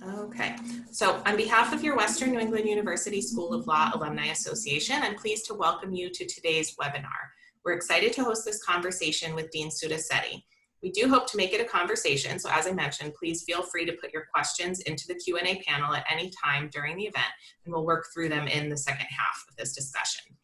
Okay, so on behalf of your Western New England University School of Law Alumni Association, I'm pleased to welcome you to today's webinar. We're excited to host this conversation with Dean Sudha Setty. We do hope to make it a conversation, so as I mentioned, please feel free to put your questions into the Q&A panel at any time during the event, and we'll work through them in the second half of this discussion.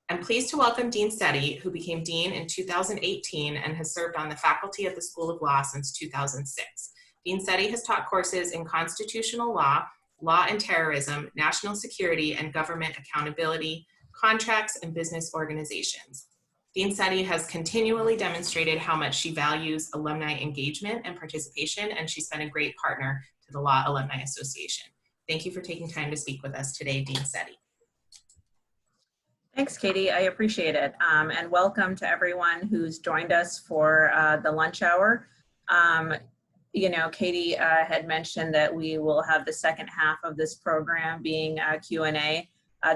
I'm pleased to welcome Dean Setty, who became Dean in 2018 and has served on the faculty at the School of Law since 2006. Dean Setty has taught courses in constitutional law, law and terrorism, national security and government accountability, contracts, and business organizations. Dean Setty has continually demonstrated how much she values alumni engagement and participation, and she's been a great partner to the Law Alumni Association. Thank you for taking time to speak with us today, Dean Setty. Thanks, Katie. I appreciate it. And welcome to everyone who's joined us for the lunch hour. You know, Katie had mentioned that we will have the second half of this program being Q&A.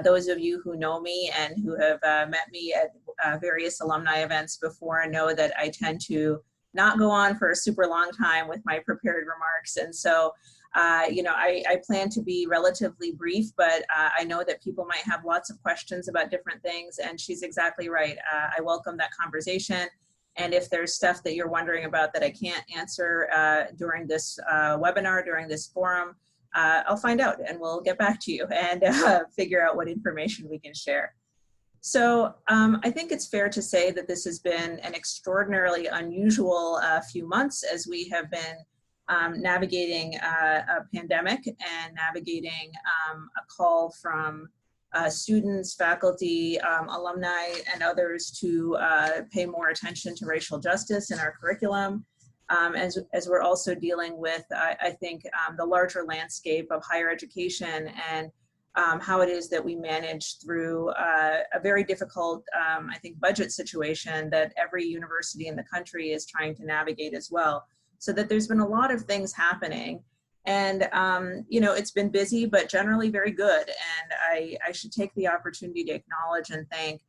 Those of you who know me and who have met me at various alumni events before know that I tend to not go on for a super long time with my prepared remarks. And so, you know, I plan to be relatively brief, but I know that people might have lots of questions about different things, and she's exactly right. I welcome that conversation. And if there's stuff that you're wondering about that I can't answer during this webinar, during this forum, I'll find out and we'll get back to you and figure out what information we can share. So I think it's fair to say that this has been an extraordinarily unusual few months as we have been navigating a pandemic and navigating a call from students, faculty, alumni, and others to pay more attention to racial justice in our curriculum, as we're also dealing with, I think, the larger landscape of higher education and how it is that we manage through a very difficult, I think, budget situation that every university in the country is trying to navigate as well. So that there's been a lot of things happening. And, you know, it's been busy, but generally very good. And I should take the opportunity to acknowledge and thank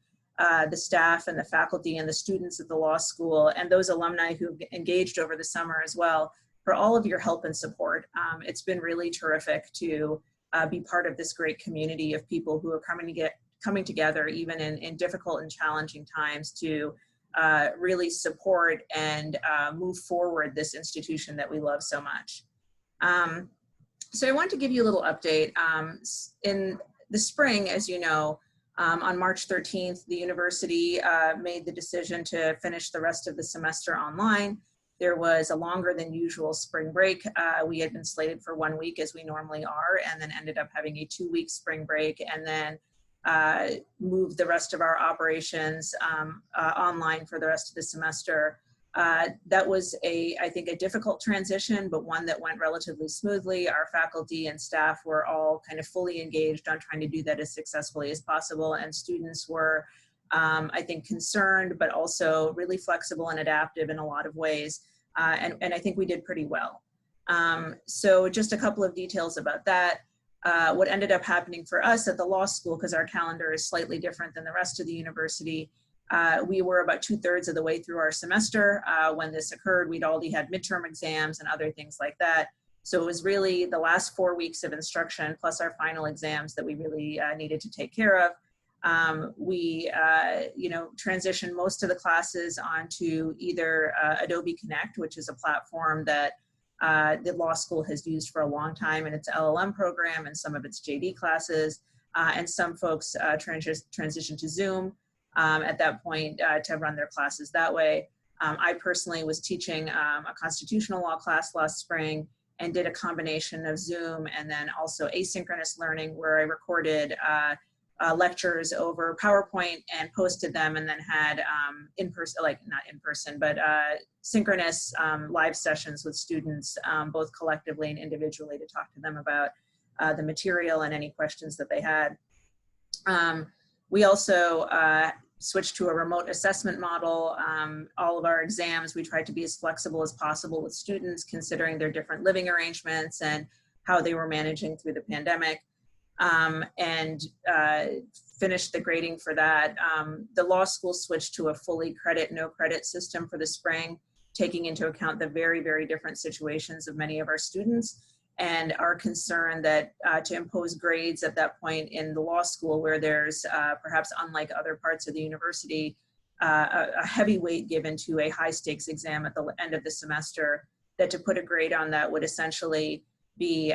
the staff and the faculty and the students at the law school and those alumni who've engaged over the summer as well for all of your help and support. It's been really terrific to be part of this great community of people who are coming together even in difficult and challenging times to really support and move forward this institution that we love so much. So I want to give you a little update. In the spring, as you know, on March 13th, the university made the decision to finish the rest of the semester online. There was a longer than usual spring break. We had been slated for 1 week as we normally are, and then ended up having a 2-week spring break, and then moved the rest of our operations online for the rest of the semester. That was I think a difficult transition, but one that went relatively smoothly. Our faculty and staff were all kind of fully engaged on trying to do that as successfully as possible. And students were, I think, concerned, but also really flexible and adaptive in a lot of ways. And I think we did pretty well. So just a couple of details about that. What ended up happening for us at the law school, because our calendar is slightly different than the rest of the university, we were about 2/3 of the way through our semester when this occurred. We'd already had midterm exams and other things like that. So it was really the last 4 weeks of instruction plus our final exams that we really needed to take care of. We, you know, transitioned most of the classes onto either Adobe Connect, which is a platform that the law school has used for a long time in its LLM program and some of its JD classes, and some folks transitioned to Zoom at that point to run their classes that way. I personally was teaching a constitutional law class last spring and did a combination of Zoom and then also asynchronous learning, where I recorded lectures over PowerPoint and posted them, and then had in-person, like not in-person, but synchronous live sessions with students, both collectively and individually, to talk to them about the material and any questions that they had. We also switched to a remote assessment model. All of our exams, we tried to be as flexible as possible with students, considering their different living arrangements and how they were managing through the pandemic, and finished the grading for that. The law school switched to a fully credit, no credit system for the spring, taking into account the very, very different situations of many of our students. and our concern that to impose grades at that point in the law school, where there's perhaps unlike other parts of the university, a heavy weight given to a high stakes exam at the end of the semester, that to put a grade on that would essentially be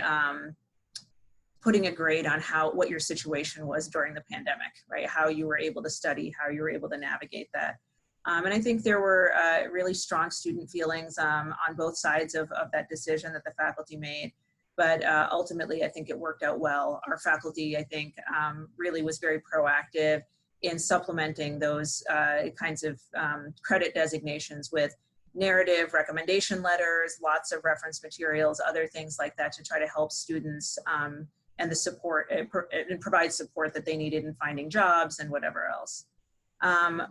putting a grade on what your situation was during the pandemic, right? How you were able to study, how you were able to navigate that. And I think there were really strong student feelings on both sides of that decision that the faculty made. But ultimately, I think it worked out well. Our faculty, I think, really was very proactive in supplementing those kinds of credit designations with narrative, recommendation letters, lots of reference materials, other things like that to try to help students and the support and provide support that they needed in finding jobs and whatever else.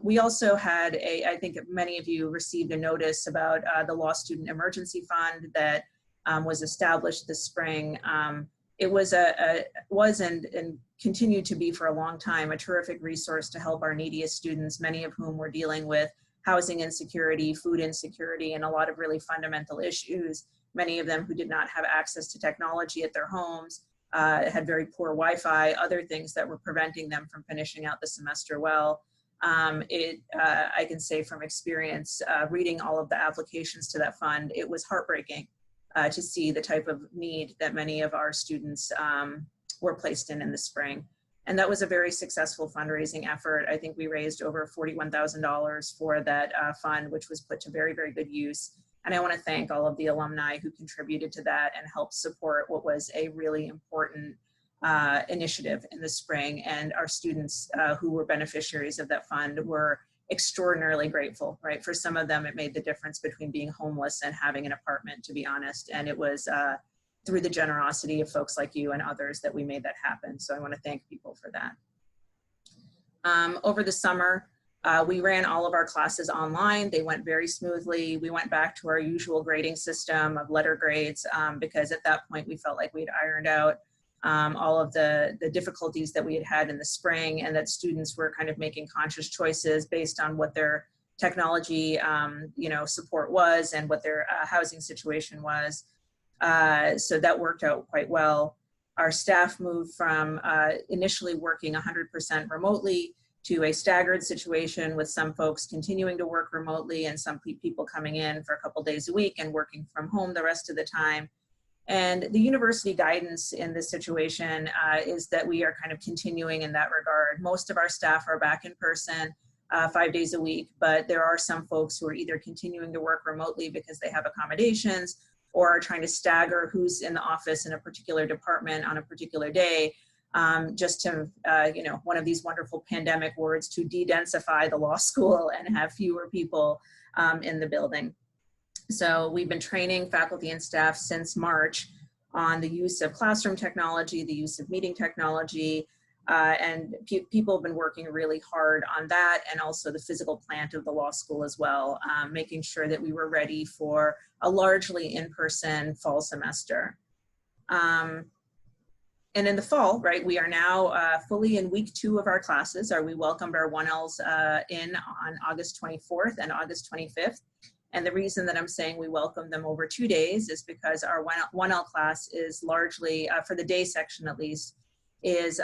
We also had I think many of you received a notice about the Law Student Emergency Fund that was established this spring. It was and continued to be for a long time a terrific resource to help our neediest students, many of whom were dealing with housing insecurity, food insecurity, and a lot of really fundamental issues. Many of them who did not have access to technology at their homes, had very poor Wi-Fi, other things that were preventing them from finishing out the semester well. I can say from experience, reading all of the applications to that fund, it was heartbreaking to see the type of need that many of our students were placed in the spring. And that was a very successful fundraising effort. I think we raised over $41,000 for that fund, which was put to very, very good use. And I want to thank all of the alumni who contributed to that and helped support what was a really important initiative in the spring. And our students who were beneficiaries of that fund were extraordinarily grateful, right? For some of them, it made the difference between being homeless and having an apartment, to be honest. And it was through the generosity of folks like you and others that we made that happen. So I want to thank people for that. Over the summer, we ran all of our classes online. They went very smoothly. We went back to our usual grading system of letter grades because at that point we felt like we'd ironed out all of the difficulties that we had had in the spring, and that students were kind of making conscious choices based on what their technology support was and what their housing situation was. So that worked out quite well. Our staff moved from initially working 100% remotely to a staggered situation with some folks continuing to work remotely and some people coming in for a couple days a week and working from home the rest of the time. And the university guidance in this situation is that we are kind of continuing in that regard. Most of our staff are back in person 5 days a week, but there are some folks who are either continuing to work remotely because they have accommodations or are trying to stagger who's in the office in a particular department on a particular day, just to, one of these wonderful pandemic words, to de-densify the law school and have fewer people in the building. So we've been training faculty and staff since March on the use of classroom technology, the use of meeting technology, and people have been working really hard on that, and also the physical plant of the law school as well, making sure that we were ready for a largely in-person fall semester. And in the fall, right, we are now fully in week 2 of our classes. We welcomed our 1Ls in on August 24th and August 25th. And the reason that I'm saying we welcomed them over 2 days is because our 1L class is largely, for the day section at least, is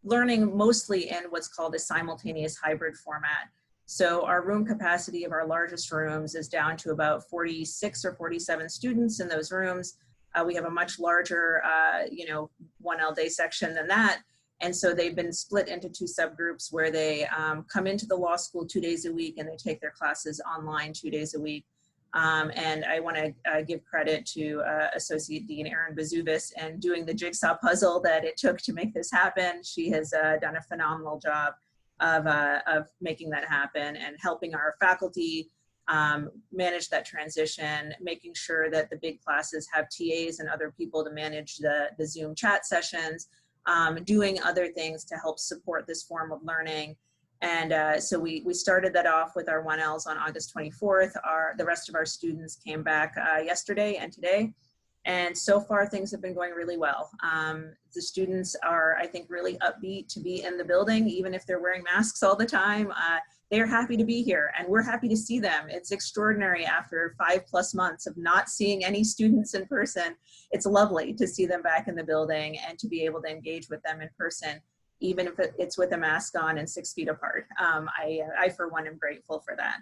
learning mostly in what's called a simultaneous hybrid format. So our room capacity of our largest rooms is down to about 46 or 47 students in those rooms. We have a much larger, 1L day section than that. And so they've been split into 2 subgroups where they come into the law school 2 days a week and they take their classes online 2 days a week. And I want to give credit to Associate Dean Erin Bezuvis and doing the jigsaw puzzle that it took to make this happen. She has done a phenomenal job of making that happen and helping our faculty manage that transition, making sure that the big classes have TAs and other people to manage the Zoom chat sessions, doing other things to help support this form of learning. And so we started that off with our 1Ls on August 24th. The rest of our students came back yesterday and today. And so far things have been going really well. The students are, I think, really upbeat to be in the building, even if they're wearing masks all the time. they're happy to be here and we're happy to see them. It's extraordinary after 5+ months of not seeing any students in person. It's lovely to see them back in the building and to be able to engage with them in person, even if it's with a mask on and 6 feet apart. I for one, am grateful for that.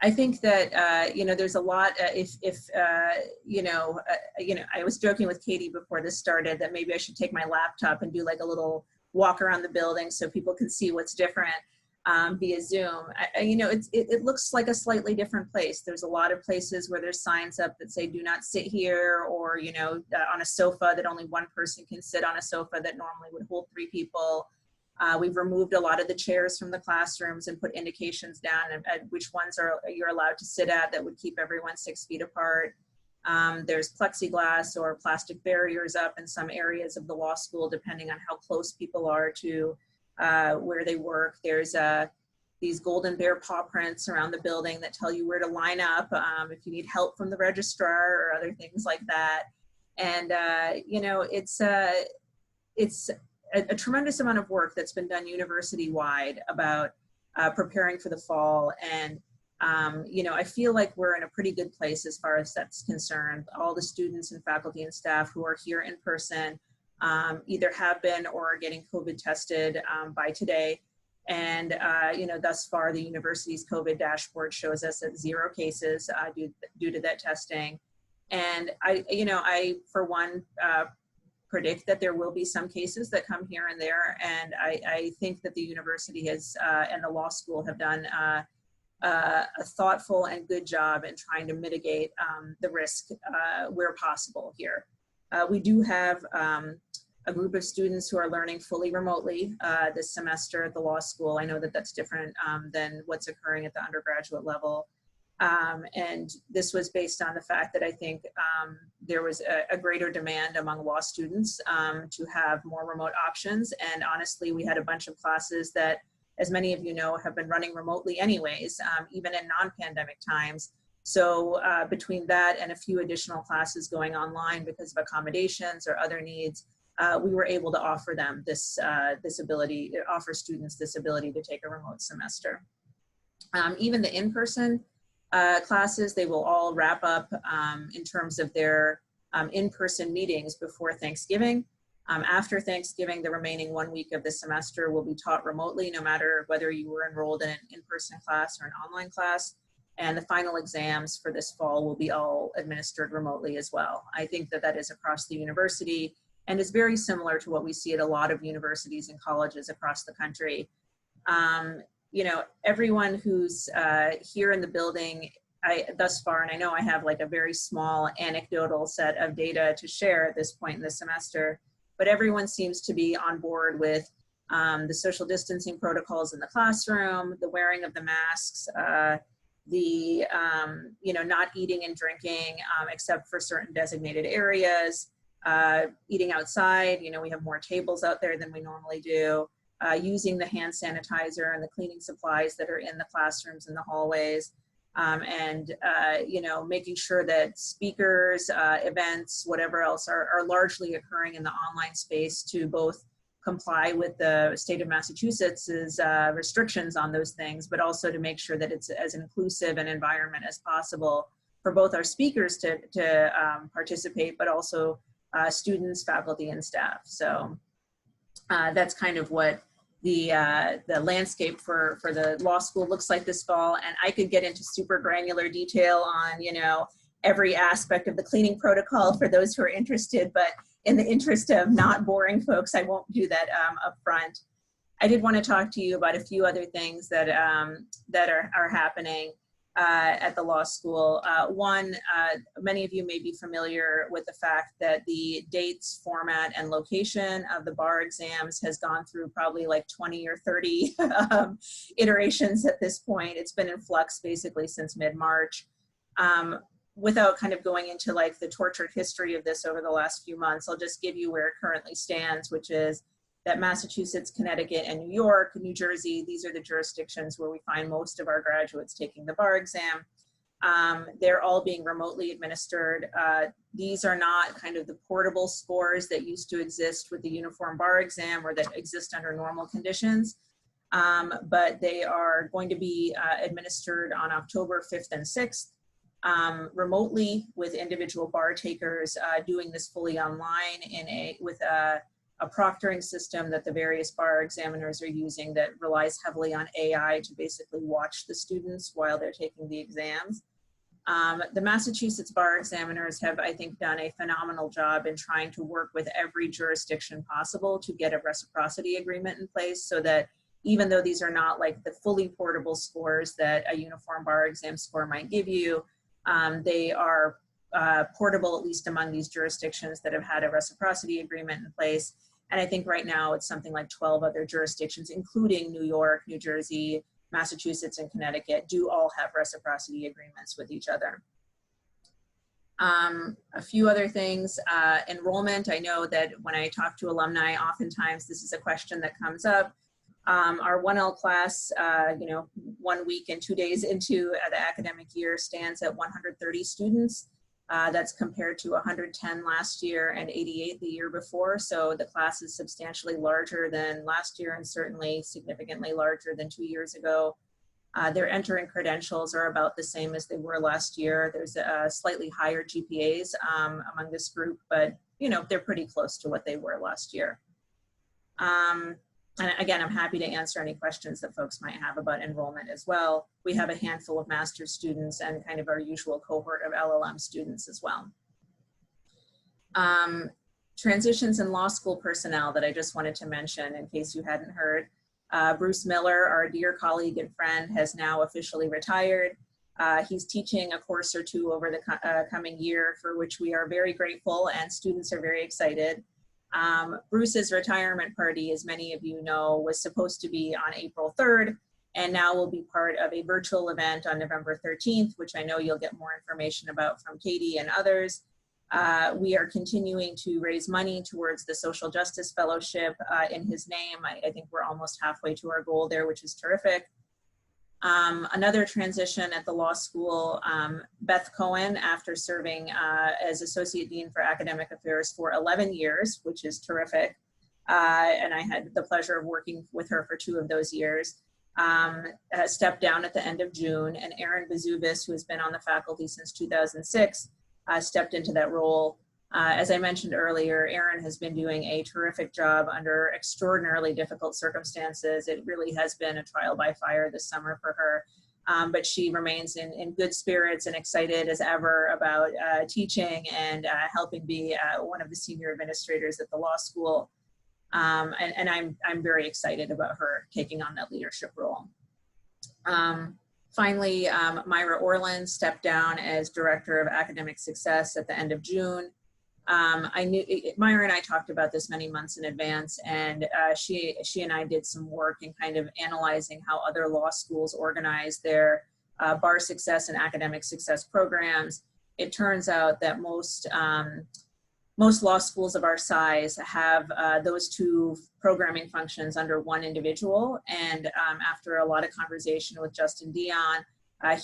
I think that, there's a lot, I was joking with Katie before this started that maybe I should take my laptop and do like a little walk around the building so people can see what's different via Zoom. It looks like a slightly different place. There's a lot of places where there's signs up that say, do not sit here, or, on a sofa that only one person can sit on a sofa that normally would hold 3 people. We've removed a lot of the chairs from the classrooms and put indications down at which ones you're allowed to sit at that would keep everyone 6 feet apart. There's plexiglass or plastic barriers up in some areas of the law school, depending on how close people are to where they work. There's these golden bear paw prints around the building that tell you where to line up if you need help from the registrar or other things like that. And, it's a tremendous amount of work that's been done university-wide about preparing for the fall. And, I feel like we're in a pretty good place as far as that's concerned. All the students and faculty and staff who are here in person either have been or are getting COVID tested by today. And, thus far, the university's COVID dashboard shows us at 0 cases due to that testing. And I for one, predict that there will be some cases that come here and there. And I think that the university has and the law school have done a thoughtful and good job in trying to mitigate the risk where possible here. We do have a group of students who are learning fully remotely this semester at the law school. I know that that's different than what's occurring at the undergraduate level. And this was based on the fact that I think there was a greater demand among law students to have more remote options. And honestly, we had a bunch of classes that, as many of you know, have been running remotely anyways, even in non-pandemic times. So between that and a few additional classes going online because of accommodations or other needs, we were able to offer them offer students this ability to take a remote semester. Even the in-person classes, they will all wrap up in terms of their in-person meetings before Thanksgiving. After Thanksgiving, the remaining 1 week of the semester will be taught remotely, no matter whether you were enrolled in an in-person class or an online class. And the final exams for this fall will be all administered remotely as well. I think that that is across the university and is very similar to what we see at a lot of universities and colleges across the country. Everyone who's here in the building thus far, and I know I have like a very small anecdotal set of data to share at this point in the semester, but everyone seems to be on board with the social distancing protocols in the classroom, the wearing of the masks, not eating and drinking except for certain designated areas, eating outside. We have more tables out there than we normally do. Using the hand sanitizer and the cleaning supplies that are in the classrooms and the hallways, making sure that speakers, events, whatever else are largely occurring in the online space to both comply with the state of Massachusetts's restrictions on those things, but also to make sure that it's as inclusive an environment as possible for both our speakers to participate, but also students, faculty, and staff. So that's kind of what the landscape for the law school looks like this fall. And I could get into super granular detail on, every aspect of the cleaning protocol for those who are interested, but in the interest of not boring folks, I won't do that up front. I did want to talk to you about a few other things that are happening at the law school. One, many of you may be familiar with the fact that the dates, format, and location of the bar exams has gone through probably like 20 or 30 iterations at this point. It's been in flux basically since mid-March. Without kind of going into like the tortured history of this over the last few months, I'll just give you where it currently stands, which is that Massachusetts, Connecticut, and New York, New Jersey, these are the jurisdictions where we find most of our graduates taking the bar exam. They're all being remotely administered. These are not kind of the portable scores that used to exist with the uniform bar exam or that exist under normal conditions. but they are going to be administered on October 5th and 6th remotely with individual bar takers doing this fully online with a proctoring system that the various bar examiners are using that relies heavily on AI to basically watch the students while they're taking the exams. The Massachusetts bar examiners have, I think, done a phenomenal job in trying to work with every jurisdiction possible to get a reciprocity agreement in place so that even though these are not like the fully portable scores that a uniform bar exam score might give you, they are portable at least among these jurisdictions that have had a reciprocity agreement in place. And I think right now it's something like 12 other jurisdictions, including New York, New Jersey, Massachusetts, and Connecticut, do all have reciprocity agreements with each other. A few other things, enrollment. I know that when I talk to alumni, oftentimes this is a question that comes up. Our 1L class, 1 week and 2 days into the academic year stands at 130 students. That's compared to 110 last year and 88 the year before. So the class is substantially larger than last year and certainly significantly larger than 2 years ago. Their entering credentials are about the same as they were last year. There's slightly higher GPAs among this group, but they're pretty close to what they were last year. And again, I'm happy to answer any questions that folks might have about enrollment as well. We have a handful of master's students and kind of our usual cohort of LLM students as well. Transitions in law school personnel that I just wanted to mention in case you hadn't heard. Bruce Miller, our dear colleague and friend, has now officially retired. He's teaching a course or two over the coming year, for which we are very grateful and students are very excited. Bruce's retirement party, as many of you know, was supposed to be on April 3rd, and now will be part of a virtual event on November 13th, which I know you'll get more information about from Katie and others. We are continuing to raise money towards the Social Justice Fellowship in his name. I think we're almost halfway to our goal there, which is terrific. Another transition at the law school, Beth Cohen, after serving as Associate Dean for Academic Affairs for 11 years, which is terrific. And I had the pleasure of working with her for 2 of those years, stepped down at the end of June, and Erin Bazubis, who has been on the faculty since 2006, stepped into that role. As I mentioned earlier, Erin has been doing a terrific job under extraordinarily difficult circumstances. It really has been a trial by fire this summer for her, but she remains in good spirits and excited as ever about teaching and helping be one of the senior administrators at the law school. And I'm very excited about her taking on that leadership role. Finally, Myra Orland stepped down as Director of Academic Success at the end of June. I knew Myra and I talked about this many months in advance, and she and I did some work in kind of analyzing how other law schools organize their bar success and academic success programs. It turns out that most law schools of our size have those 2 programming functions under one individual. And after a lot of conversation with Justin Dion,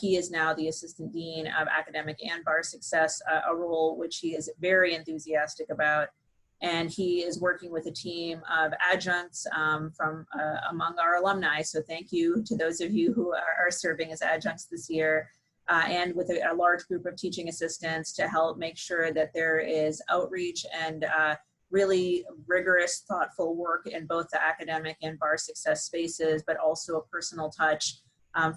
he is now the Assistant Dean of Academic and Bar Success, a role which he is very enthusiastic about. And he is working with a team of adjuncts from among our alumni. So thank you to those of you who are serving as adjuncts this year, and with a large group of teaching assistants to help make sure that there is outreach and really rigorous, thoughtful work in both the academic and bar success spaces, but also a personal touch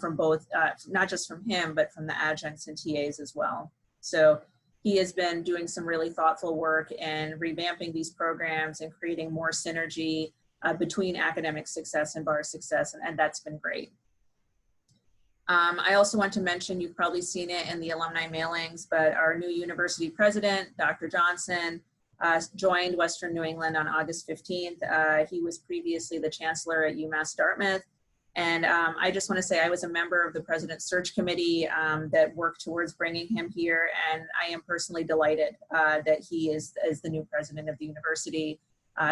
from both, not just from him, but from the adjuncts and TAs as well. So he has been doing some really thoughtful work in revamping these programs and creating more synergy between academic success and bar success, and that's been great. I also want to mention, you've probably seen it in the alumni mailings, but our new university president, Dr. Johnson, joined Western New England on August 15th. He was previously the chancellor at UMass Dartmouth. And I just want to say I was a member of the President's Search Committee that worked towards bringing him here, and I am personally delighted that he is the new president of the university.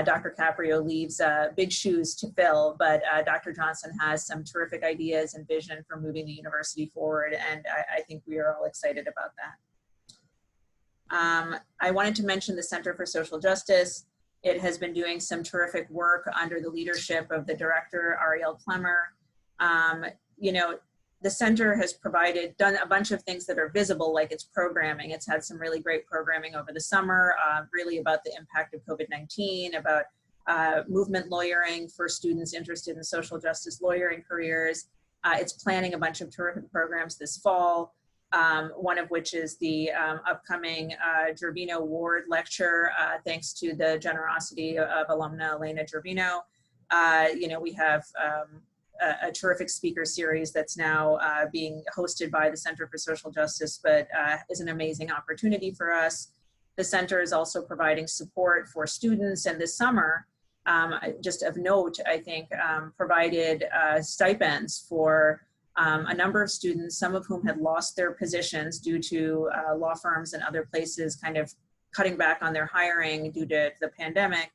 Dr. Caprio leaves big shoes to fill, but Dr. Johnson has some terrific ideas and vision for moving the university forward, and I think we are all excited about that. I wanted to mention the Center for Social Justice. It has been doing some terrific work under the leadership of the director, Ariel Clemmer. You know, the center has done a bunch of things that are visible, like its programming. It's had some really great programming over the summer, really about the impact of COVID-19, about movement lawyering for students interested in social justice lawyering careers. It's planning a bunch of terrific programs this fall, one of which is the upcoming Gerbino Ward Lecture, thanks to the generosity of alumna Elena Gerbino. You know, we have a terrific speaker series that's now being hosted by the Center for Social Justice, but is an amazing opportunity for us. The center is also providing support for students, and this summer, just of note, I think, provided stipends for a number of students, some of whom had lost their positions due to law firms and other places kind of cutting back on their hiring due to the pandemic,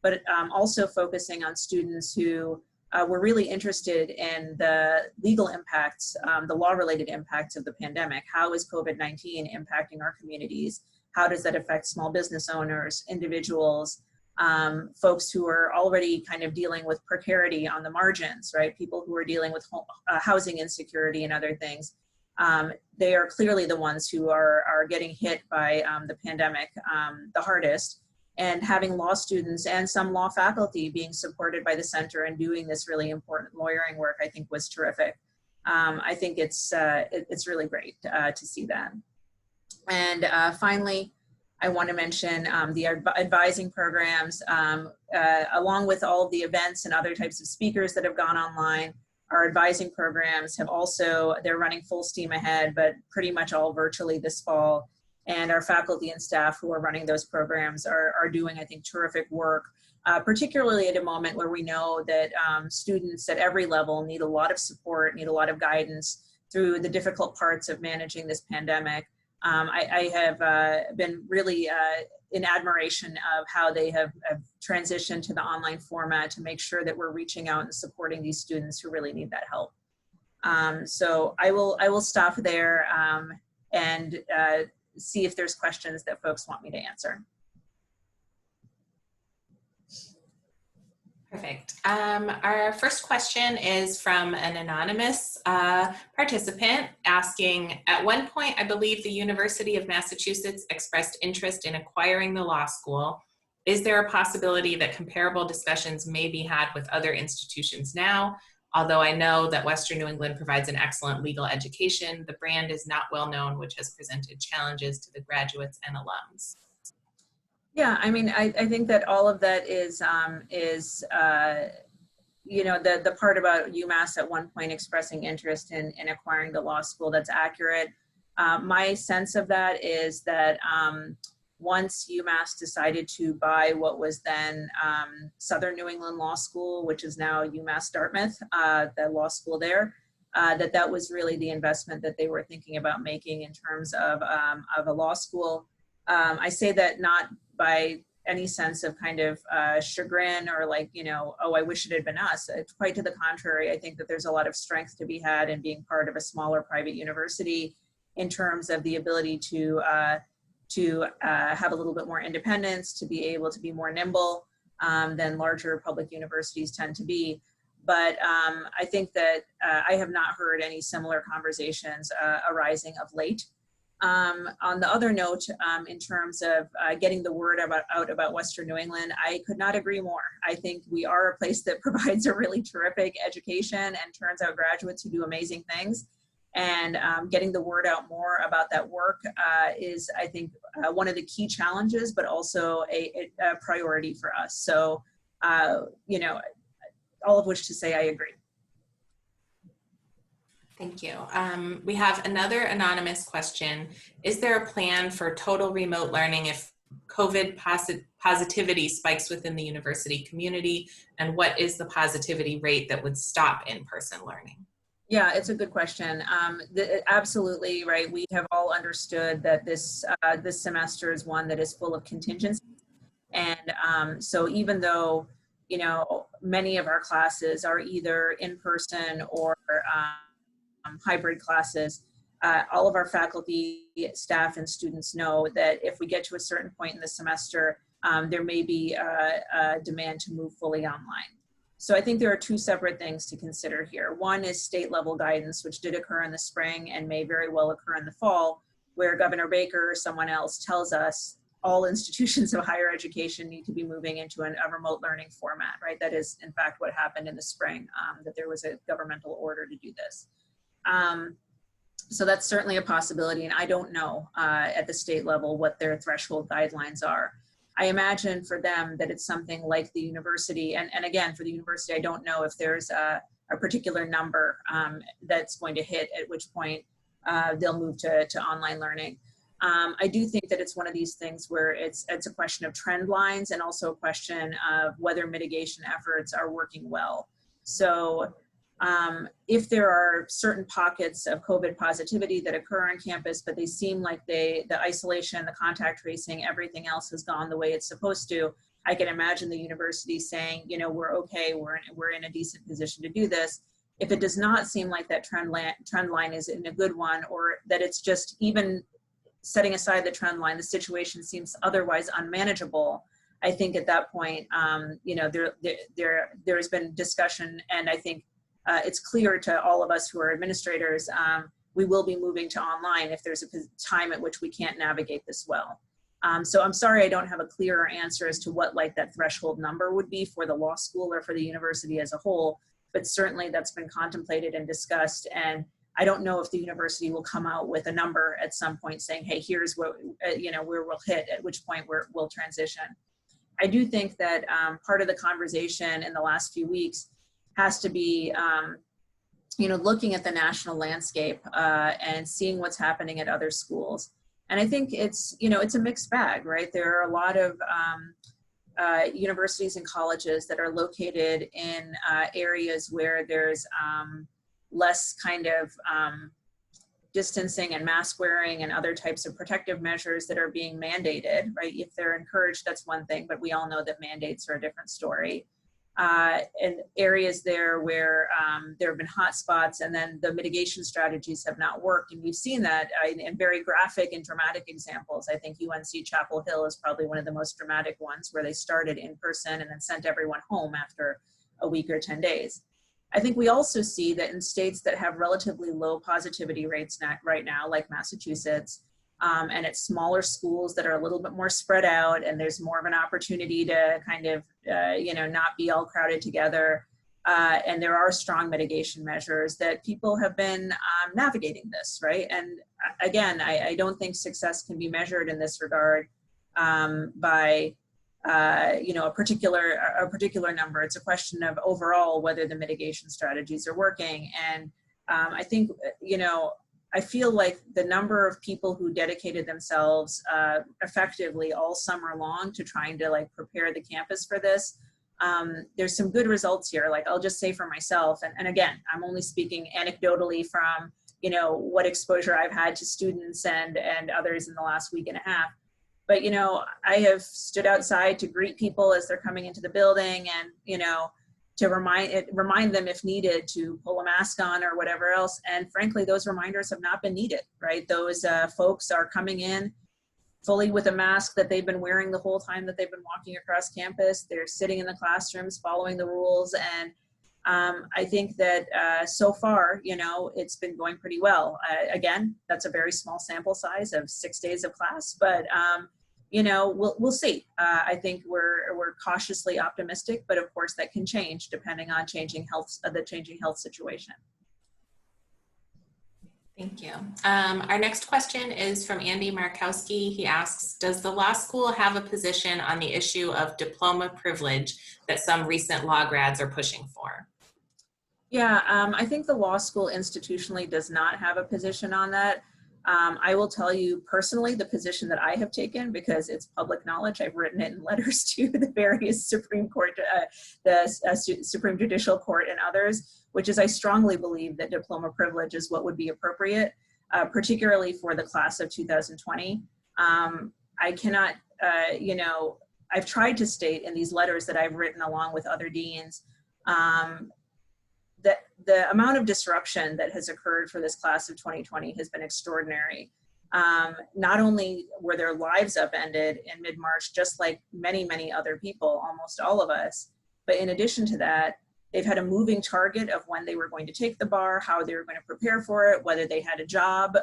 but also focusing on students who were really interested in the legal impacts, the law-related impacts of the pandemic. How is COVID-19 impacting our communities? How does that affect small business owners, individuals, folks who are already kind of dealing with precarity on the margins, right? People who are dealing with housing insecurity and other things. They are clearly the ones who are getting hit by the pandemic the hardest. And having law students and some law faculty being supported by the center and doing this really important lawyering work, I think was terrific. I think it's really great to see that. And finally, I want to mention the advising programs, along with all of the events and other types of speakers that have gone online. Our advising programs have also, they're running full steam ahead, but pretty much all virtually this fall. And our faculty and staff who are running those programs are doing, I think, terrific work, particularly at a moment where we know that students at every level need a lot of support, need a lot of guidance through the difficult parts of managing this pandemic. I have been really in admiration of how they have transitioned to the online format to make sure that we're reaching out and supporting these students who really need that help. So I will stop there and see if there's questions that folks want me to answer. Perfect. Our first question is from an anonymous participant asking, at one point, I believe the University of Massachusetts expressed interest in acquiring the law school. Is there a possibility that comparable discussions may be had with other institutions now? Although I know that Western New England provides an excellent legal education, the brand is not well known, which has presented challenges to the graduates and alums. Yeah, I mean, I think that all of that is you know, the part about UMass at one point expressing interest in acquiring the law school, that's accurate. My sense of that is that once UMass decided to buy what was then Southern New England Law School, which is now UMass Dartmouth, the law school there, that was really the investment that they were thinking about making in terms of a law school. I say that not by any sense of kind of chagrin or like, you know, oh, I wish it had been us. It's quite to the contrary. I think that there's a lot of strength to be had in being part of a smaller private university in terms of the ability to have a little bit more independence, to be able to be more nimble than larger public universities tend to be. But I think that I have not heard any similar conversations arising of late. On the other note, in terms of getting the word out about Western New England, I could not agree more. I think we are a place that provides a really terrific education and turns out graduates who do amazing things. And getting the word out more about that work is, I think, one of the key challenges, but also a priority for us. So, you know, all of which to say I agree. Thank you. We have another anonymous question. Is there a plan for total remote learning if COVID positivity spikes within the university community? And what is the positivity rate that would stop in-person learning? Yeah, it's a good question. Absolutely, right. We have all understood that this semester is one that is full of contingencies. And so even though, you know, many of our classes are either in person or hybrid classes, all of our faculty, staff, and students know that if we get to a certain point in the semester, there may be a demand to move fully online. So I think there are two separate things to consider here. One is state level guidance, which did occur in the spring and may very well occur in the fall, where Governor Baker or someone else tells us all institutions of higher education need to be moving into a remote learning format, right? That is, in fact, what happened in the spring, that there was a governmental order to do this. So that's certainly a possibility, and I don't know at the state level what their threshold guidelines are. I imagine for them that it's something like the university, and again, for the university, I don't know if there's a particular number that's going to hit, at which point they'll move to online learning. I do think that it's one of these things where it's a question of trend lines and also a question of whether mitigation efforts are working well. So if there are certain pockets of COVID positivity that occur on campus, but they seem like the isolation, the contact tracing, everything else has gone the way it's supposed to, I can imagine the university saying, you know, we're okay, we're in a decent position to do this. If it does not seem like that trend line is in a good one, or that it's just, even setting aside the trend line, the situation seems otherwise unmanageable, I think at that point, you know, there has been discussion, and I think it's clear to all of us who are administrators, we will be moving to online if there's a time at which we can't navigate this well. So I'm sorry I don't have a clearer answer as to what like that threshold number would be for the law school or for the university as a whole, but certainly that's been contemplated and discussed, and I don't know if the university will come out with a number at some point saying, hey, here's what, you know, where we'll hit, at which point we'll transition. I do think that part of the conversation in the last few weeks has to be, you know, looking at the national landscape and seeing what's happening at other schools. And I think it's, you know, it's a mixed bag, right? There are a lot of universities and colleges that are located in areas where there's less kind of distancing and mask wearing and other types of protective measures that are being mandated, right? If they're encouraged, that's one thing, but we all know that mandates are a different story. And areas there where there have been hot spots and then the mitigation strategies have not worked. And we've seen that in very graphic and dramatic examples. I think UNC Chapel Hill is probably one of the most dramatic ones, where they started in person and then sent everyone home after a week or 10 days. I think we also see that in states that have relatively low positivity rates right now, like Massachusetts, and it's smaller schools that are a little bit more spread out, and there's more of an opportunity to kind of, you know, not be all crowded together. And there are strong mitigation measures that people have been navigating this, right? And again, I don't think success can be measured in this regard by, you know, a particular number. It's a question of overall whether the mitigation strategies are working. And I think, you know, I feel like the number of people who dedicated themselves effectively all summer long to trying to like prepare the campus for this, there's some good results here. Like, I'll just say for myself, and again, I'm only speaking anecdotally from, you know, what exposure I've had to students and others in the last week and a half. But, you know, I have stood outside to greet people as they're coming into the building, and, you know, to remind them if needed to pull a mask on or whatever else. And frankly, those reminders have not been needed, right? Those folks are coming in fully with a mask that they've been wearing the whole time that they've been walking across campus. They're sitting in the classrooms following the rules. And I think that so far, you know, it's been going pretty well. Again, that's a very small sample size of 6 days of class, but you know, we'll see. I think we're cautiously optimistic, but of course that can change depending on the changing health situation. Thank you. Our next question is from Andy Markowski. He asks, does the law school have a position on the issue of diploma privilege that some recent law grads are pushing for? Yeah, I think the law school institutionally does not have a position on that. I will tell you personally the position that I have taken, because it's public knowledge. I've written it in letters to the various Supreme Court, Supreme Judicial Court and others, which is I strongly believe that diploma privilege is what would be appropriate, particularly for the class of 2020. I cannot, you know, I've tried to state in these letters that I've written along with other deans, that the amount of disruption that has occurred for this class of 2020 has been extraordinary. Not only were their lives upended in mid-March, just like many, many other people, almost all of us, but in addition to that, they've had a moving target of when they were going to take the bar, how they were going to prepare for it, whether they had a job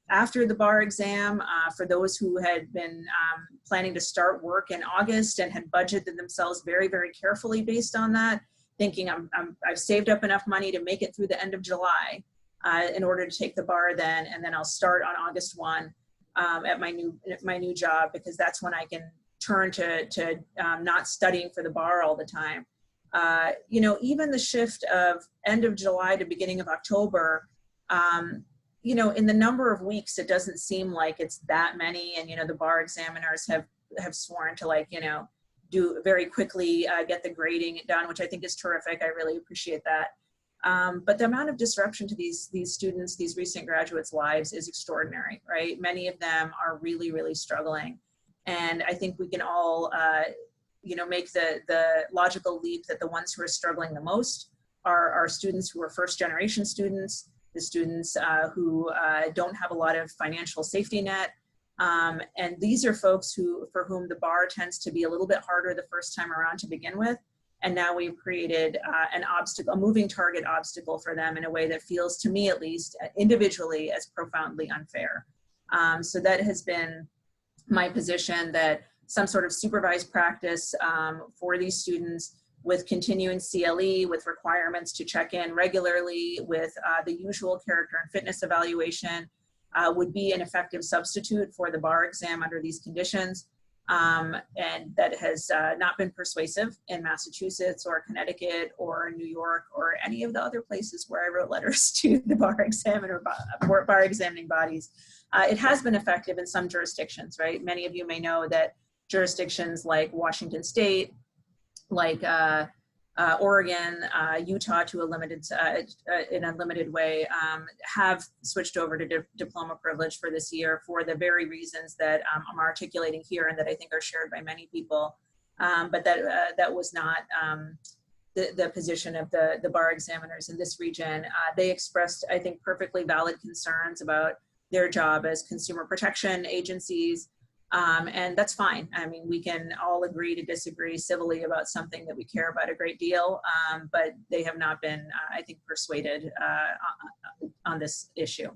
after the bar exam. For those who had been planning to start work in August and had budgeted themselves very, very carefully based on that, thinking I've saved up enough money to make it through the end of July in order to take the bar then, and then I'll start on August 1 at my new job, because that's when I can turn to not studying for the bar all the time. You know, even the shift of end of July to beginning of October, you know, in the number of weeks, it doesn't seem like it's that many. And, you know, the bar examiners have sworn to, like, you know, do very quickly get the grading done, which I think is terrific. I really appreciate that. But the amount of disruption to these students, these recent graduates' lives is extraordinary, right? Many of them are really, really struggling. And I think we can all, you know, make the logical leap that the ones who are struggling the most are students who are first-generation students, the students who don't have a lot of financial safety net. And these are folks for whom the bar tends to be a little bit harder the first time around to begin with. And now we've created a moving target obstacle for them in a way that feels, to me at least, individually, as profoundly unfair. So that has been my position, that some sort of supervised practice for these students with continuing CLE, with requirements to check in regularly, with the usual character and fitness evaluation, would be an effective substitute for the bar exam under these conditions. And that has not been persuasive in Massachusetts or Connecticut or New York or any of the other places where I wrote letters to the bar examining bodies. It has been effective in some jurisdictions, right? Many of you may know that jurisdictions like Washington State, like Oregon, Utah, to a limited, in a limited way, have switched over to diploma privilege for this year for the very reasons that I'm articulating here and that I think are shared by many people. But that was not the position of the bar examiners in this region. They expressed, I think, perfectly valid concerns about their job as consumer protection agencies. And that's fine. I mean, we can all agree to disagree civilly about something that we care about a great deal, but they have not been, I think, persuaded on this issue.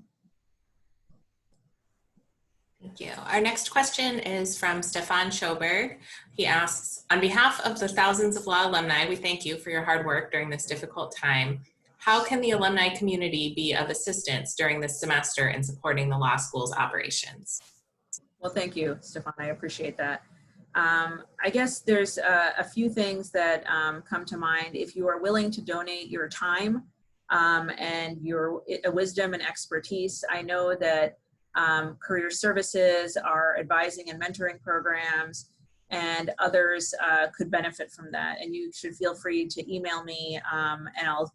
Thank you. Our next question is from Stefan Schoberg. He asks, on behalf of the thousands of law alumni, we thank you for your hard work during this difficult time. How can the alumni community be of assistance during this semester in supporting the law school's operations? Well, thank you, Stefan. I appreciate that. I guess there's a few things that come to mind. If you are willing to donate your time and your wisdom and expertise, I know that career services, our advising and mentoring programs, and others could benefit from that. And you should feel free to email me, and I'll,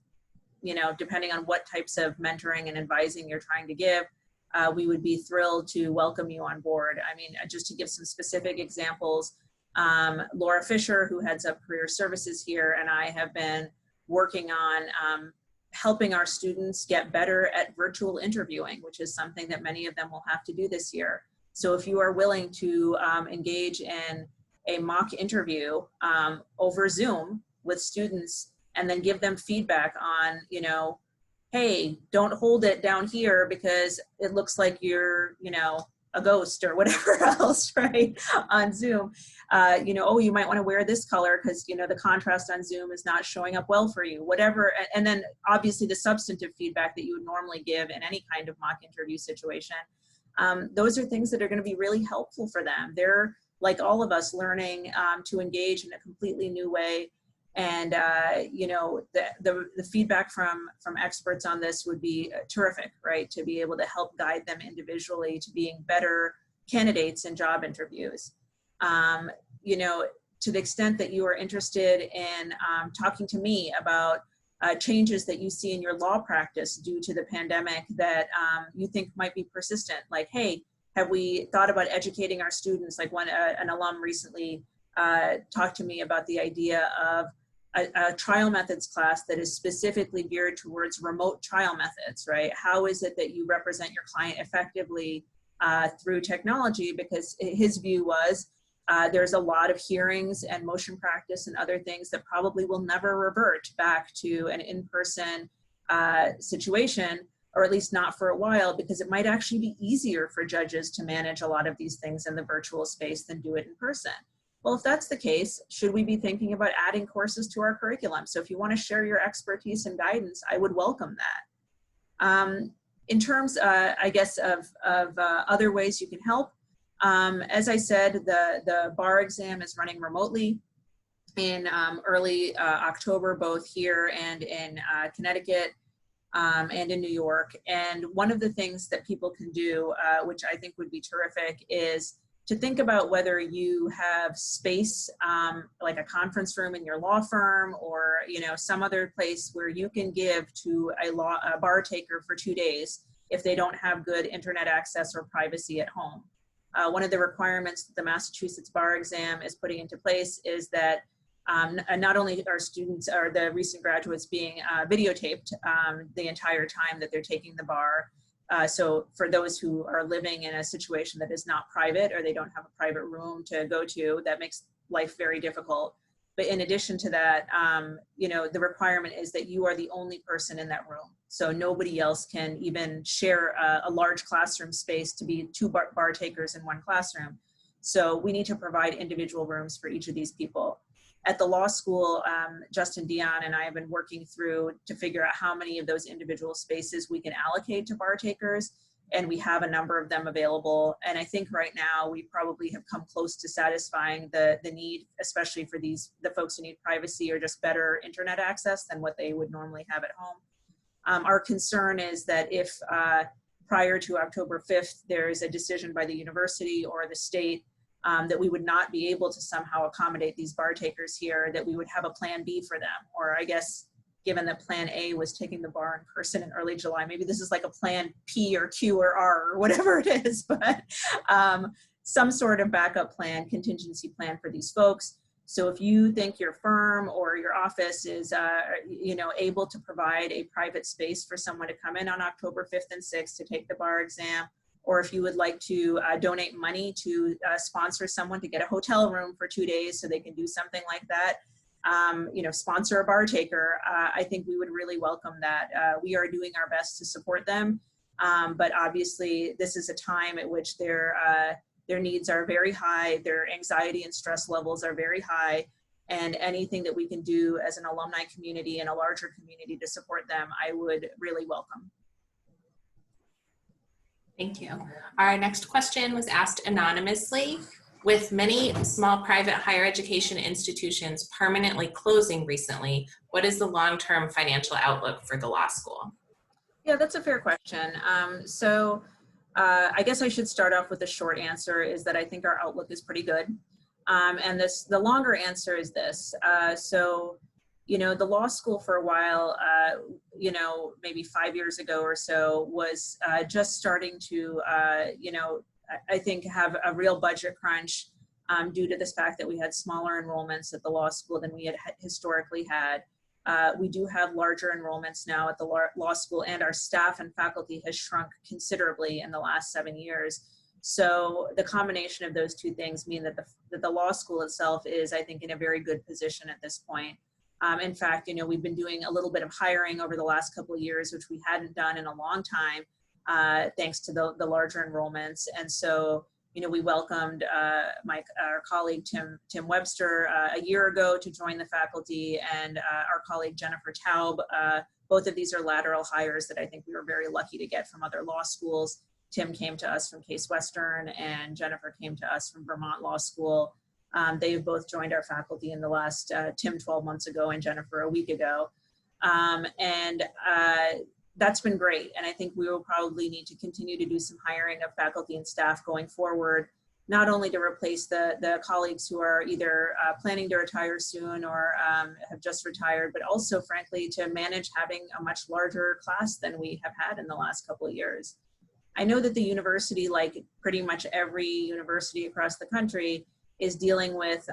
you know, depending on what types of mentoring and advising you're trying to give, we would be thrilled to welcome you on board. I mean, just to give some specific examples, Laura Fisher, who heads up career services here, and I have been working on helping our students get better at virtual interviewing, which is something that many of them will have to do this year. So if you are willing to engage in a mock interview over Zoom with students and then give them feedback on, you know, hey, don't hold it down here because it looks like you're, you know, a ghost or whatever else, right, on Zoom. You know, oh, you might want to wear this color because, you know, the contrast on Zoom is not showing up well for you, whatever. And then obviously the substantive feedback that you would normally give in any kind of mock interview situation. Those are things that are going to be really helpful for them. They're, like all of us, learning to engage in a completely new way. And, you know, the feedback from experts on this would be terrific, right? To be able to help guide them individually to being better candidates in job interviews. You know, to the extent that you are interested in talking to me about changes that you see in your law practice due to the pandemic that you think might be persistent, like, hey, have we thought about educating our students? Like an alum recently talked to me about the idea of a trial methods class that is specifically geared towards remote trial methods, right? How is it that you represent your client effectively through technology, because his view was there's a lot of hearings and motion practice and other things that probably will never revert back to an in-person situation, or at least not for a while, because it might actually be easier for judges to manage a lot of these things in the virtual space than do it in person. Well, if that's the case, should we be thinking about adding courses to our curriculum? So if you want to share your expertise and guidance, I would welcome that. In terms, I guess, of other ways you can help, as I said, the bar exam is running remotely in early October, both here and in Connecticut and in New York. And one of the things that people can do, which I think would be terrific, is to think about whether you have space, like a conference room in your law firm, or some other place where you can give to a bar taker for 2 days if they don't have good internet access or privacy at home. One of the requirements that the Massachusetts bar exam is putting into place is that not only are students or the recent graduates being videotaped the entire time that they're taking the bar. So for those who are living in a situation that is not private, or they don't have a private room to go to, that makes life very difficult. But in addition to that, the requirement is that you are the only person in that room. So nobody else can even share a large classroom space to be 2 bar takers in 1 classroom. So we need to provide individual rooms for each of these people. At the law school, Justin Dion and I have been working through to figure out how many of those individual spaces we can allocate to bar takers, and we have a number of them available. And I think right now we probably have come close to satisfying the need, especially for the folks who need privacy or just better internet access than what they would normally have at home. Our concern is that if prior to October 5th, there is a decision by the university or the state that we would not be able to somehow accommodate these bar takers here, that we would have a plan B for them. Or I guess, given that plan A was taking the bar in person in early July, maybe this is like a plan P or Q or R or whatever it is, but some sort of backup plan, contingency plan for these folks. So if you think your firm or your office is able to provide a private space for someone to come in on October 5th and 6th to take the bar exam, or if you would like to donate money to sponsor someone to get a hotel room for 2 days so they can do something like that, sponsor a bar taker, I think we would really welcome that. We are doing our best to support them, but obviously this is a time at which their needs are very high, their anxiety and stress levels are very high, and anything that we can do as an alumni community and a larger community to support them, I would really welcome. Thank you. Our next question was asked anonymously. With many small private higher education institutions permanently closing recently, what is the long-term financial outlook for the law school? Yeah, that's a fair question. I guess I should start off with a short answer, is that I think our outlook is pretty good. And the longer answer is this. The law school for a while, maybe 5 years ago or so, was just starting to, I think have a real budget crunch due to this fact that we had smaller enrollments at the law school than we had historically had. We do have larger enrollments now at the law school, and our staff and faculty has shrunk considerably in the last 7 years. So the combination of those two things mean that the law school itself is, I think, in a very good position at this point. In fact, we've been doing a little bit of hiring over the last couple of years, which we hadn't done in a long time, thanks to the larger enrollments. And so, we welcomed our colleague Tim Webster a year ago to join the faculty, and our colleague Jennifer Taub. Both of these are lateral hires that I think we were very lucky to get from other law schools. Tim came to us from Case Western, and Jennifer came to us from Vermont Law School. They've both joined our faculty in the last, Tim 12 months ago and Jennifer a week ago. That's been great. And I think we will probably need to continue to do some hiring of faculty and staff going forward, not only to replace the colleagues who are either planning to retire soon or have just retired, but also, frankly, to manage having a much larger class than we have had in the last couple of years. I know that the university, like pretty much every university across the country, is dealing with,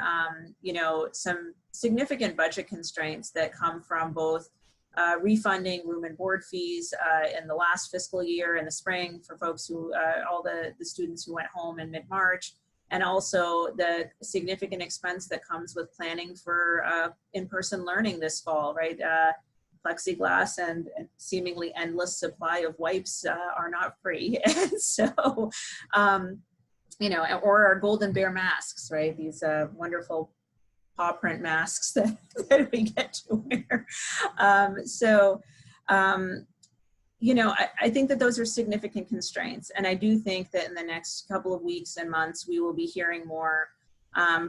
some significant budget constraints that come from both refunding room and board fees in the last fiscal year in the spring for folks who, all the students who went home in mid-March, and also the significant expense that comes with planning for in-person learning this fall, right? Plexiglass and seemingly endless supply of wipes are not free. And so, you know, or our Golden Bear masks, right? These wonderful paw print masks that we get to wear. You know, I think that those are significant constraints. And I do think that in the next couple of weeks and months, we will be hearing more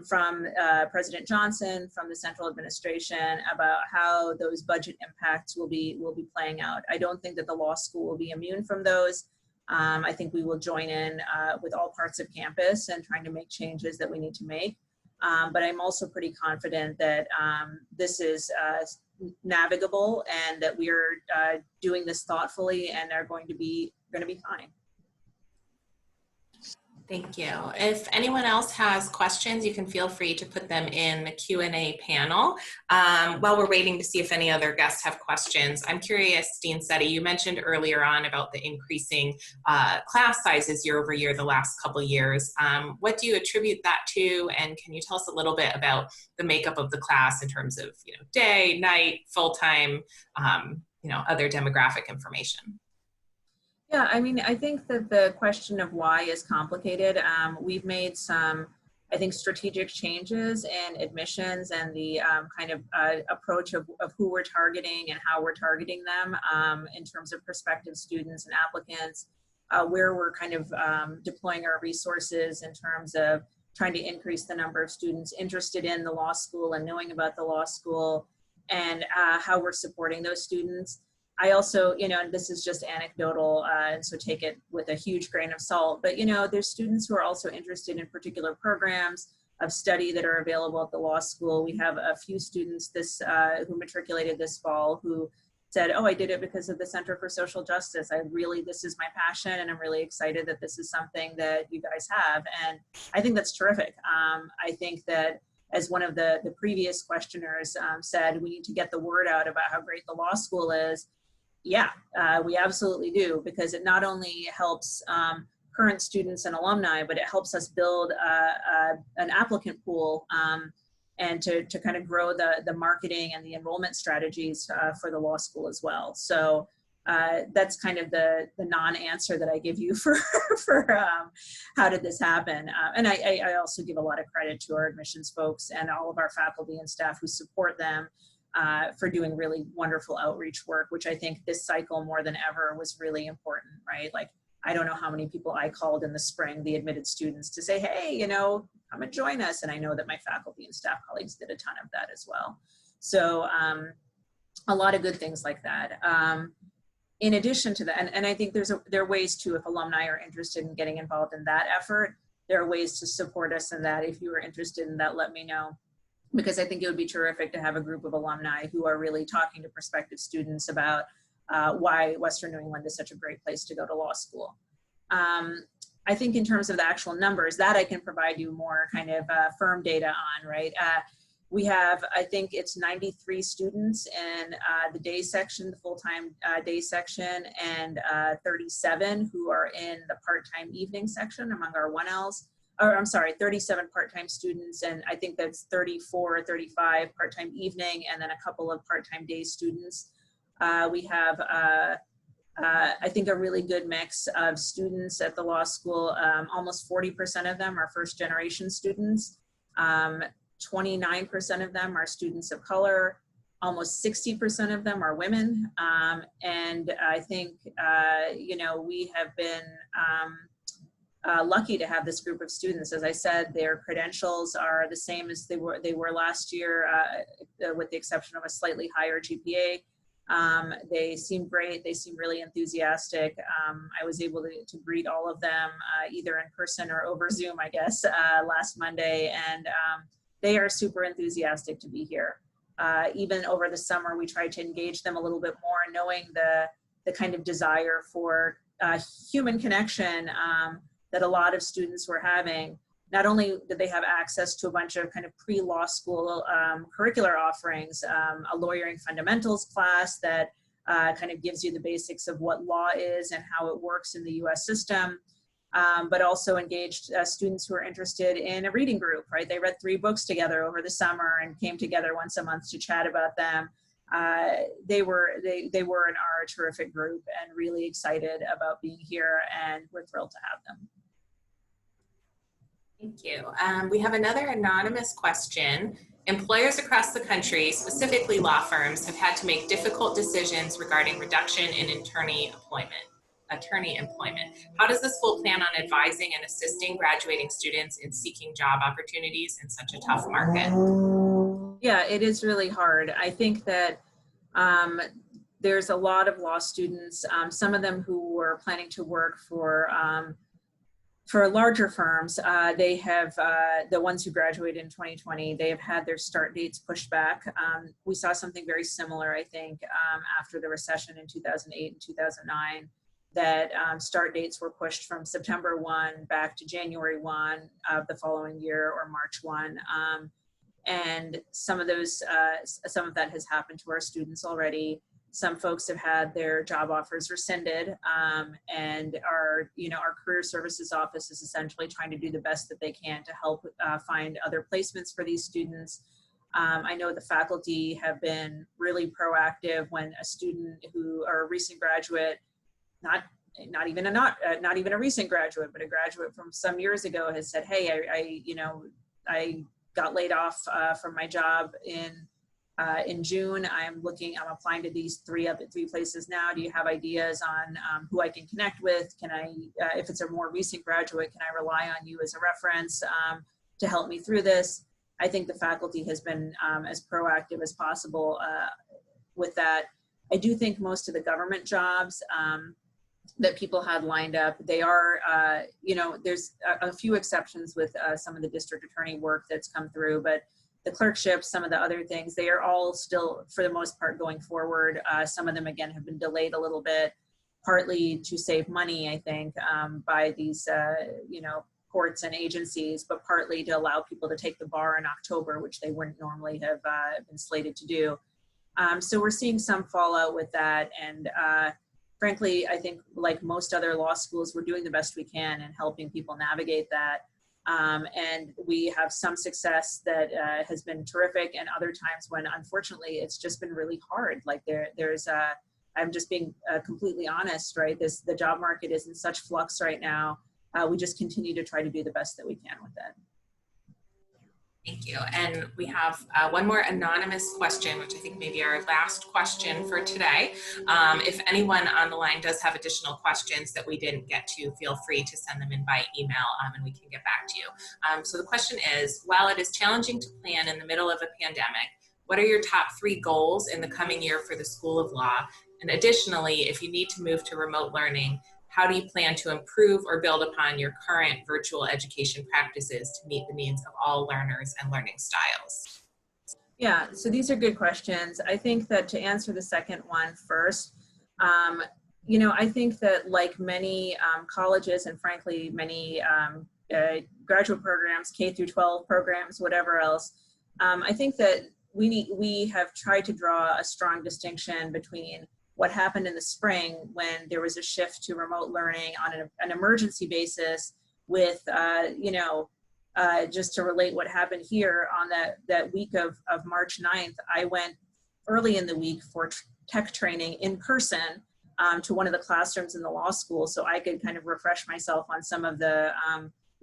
from President Johnson, from the central administration, about how those budget impacts will be playing out. I don't think that the law school will be immune from those. I think we will join in with all parts of campus and trying to make changes that we need to make. But I'm also pretty confident that this is navigable and that we are doing this thoughtfully and are going to be fine. Thank you. If anyone else has questions, you can feel free to put them in the Q&A panel. While we're waiting to see if any other guests have questions, I'm curious, Dean Setty, you mentioned earlier on about the increasing class sizes year over year the last couple of years. What do you attribute that to? And can you tell us a little bit about the makeup of the class in terms of, you know, day, night, full-time, you know, other demographic information? Yeah, I mean, I think that the question of why is complicated. We've made some, I think, strategic changes in admissions and the kind of approach of who we're targeting and how we're targeting them in terms of prospective students and applicants, where we're kind of deploying our resources in terms of trying to increase the number of students interested in the law school and knowing about the law school, and how we're supporting those students. I also, you know, and this is just anecdotal, and so take it with a huge grain of salt, but, you know, there's students who are also interested in particular programs of study that are available at the law school. We have a few students who matriculated this fall who said, oh, I did it because of the Center for Social Justice. This is my passion, and I'm really excited that this is something that you guys have. And I think that's terrific. I think that, as one of the previous questioners said, we need to get the word out about how great the law school is. Yeah, we absolutely do, because it not only helps current students and alumni, but it helps us build an applicant pool and to kind of grow the marketing and the enrollment strategies for the law school as well. So that's kind of the non-answer that I give you for how did this happen. And I also give a lot of credit to our admissions folks and all of our faculty and staff who support them for doing really wonderful outreach work, which I think this cycle more than ever was really important, right? Like, I don't know how many people I called in the spring, the admitted students, to say, hey, you know, come and join us. And I know that my faculty and staff colleagues did a ton of that as well. So a lot of good things like that. In addition to that, and I think there are ways too, if alumni are interested in getting involved in that effort, there are ways to support us in that. If you are interested in that, let me know, because I think it would be terrific to have a group of alumni who are really talking to prospective students about why Western New England is such a great place to go to law school. I think in terms of the actual numbers, that I can provide you more kind of firm data on, right? We have, I think it's 93 students in the day section, the full-time day section, and 37 who are in the part-time evening section among our 1Ls. Or I'm sorry, 37 part-time students, and I think that's 34 or 35 part-time evening, and then a couple of part-time day students. We have, I think, a really good mix of students at the law school. Almost 40% of them are first-generation students. 29% of them are students of color. Almost 60% of them are women. And I think, you know, we have been lucky to have this group of students. As I said, their credentials are the same as they were last year, with the exception of a slightly higher GPA. They seem great. They seem really enthusiastic. I was able to greet all of them either in person or over Zoom, I guess, last Monday, and they are super enthusiastic to be here. Even over the summer, we tried to engage them a little bit more, knowing the kind of desire for human connection that a lot of students were having. not only did they have access to a bunch of kind of pre-law school curricular offerings, a lawyering fundamentals class that kind of gives you the basics of what law is and how it works in the US system, but also engaged students who are interested in a reading group, right? They read 3 books together over the summer and came together once a month to chat about them. They were and are a terrific group and really excited about being here, and we're thrilled to have them. Thank you. We have another anonymous question. Employers across the country, specifically law firms, have had to make difficult decisions regarding reduction in attorney employment. How does the school plan on advising and assisting graduating students in seeking job opportunities in such a tough market? Yeah, it is really hard. I think that there's a lot of law students, some of them who were planning to work for larger firms. They have, the ones who graduated in 2020, they have had their start dates pushed back. We saw something very similar, I think, after the recession in 2008 and 2009, that start dates were pushed from September 1 back to January 1 of the following year, or March 1. And some of that has happened to our students already. Some folks have had their job offers rescinded, and our career services office is essentially trying to do the best that they can to help find other placements for these students. I know the faculty have been really proactive when a student or a recent graduate, not even a recent graduate, but a graduate from some years ago, has said, "Hey, I got laid off from my job in June. I'm applying to these three places now. Do you have ideas on who I can connect with? Can I, if it's a more recent graduate, can I rely on you as a reference to help me through this?" I think the faculty has been as proactive as possible with that. I do think most of the government jobs that people had lined up, they are, there's a few exceptions with some of the district attorney work that's come through, but the clerkships, some of the other things, they are all still, for the most part, going forward. Some of them, again, have been delayed a little bit, partly to save money, I think, by these, courts and agencies, but partly to allow people to take the bar in October, which they wouldn't normally have been slated to do. So we're seeing some fallout with that. And frankly, I think like most other law schools, we're doing the best we can in helping people navigate that. And we have some success that has been terrific, and other times when unfortunately it's just been really hard. Like I'm just being completely honest, right? The job market is in such flux right now. We just continue to try to do the best that we can with it. Thank you. And we have one more anonymous question, which I think may be our last question for today. If anyone on the line does have additional questions that we didn't get to, feel free to send them in by email and we can get back to you. So the question is, while it is challenging to plan in the middle of a pandemic, what are your top 3 goals in the coming year for the School of Law? And additionally, if you need to move to remote learning, how do you plan to improve or build upon your current virtual education practices to meet the needs of all learners and learning styles? Yeah, so these are good questions. I think that to answer the second one first, I think that like many colleges and frankly many graduate programs, K through 12 programs, whatever else, I think that we have tried to draw a strong distinction between what happened in the spring when there was a shift to remote learning on an emergency basis with, just to relate what happened here on that week of March 9th, I went early in the week for tech training in person to one of the classrooms in the law school so I could kind of refresh myself on some of the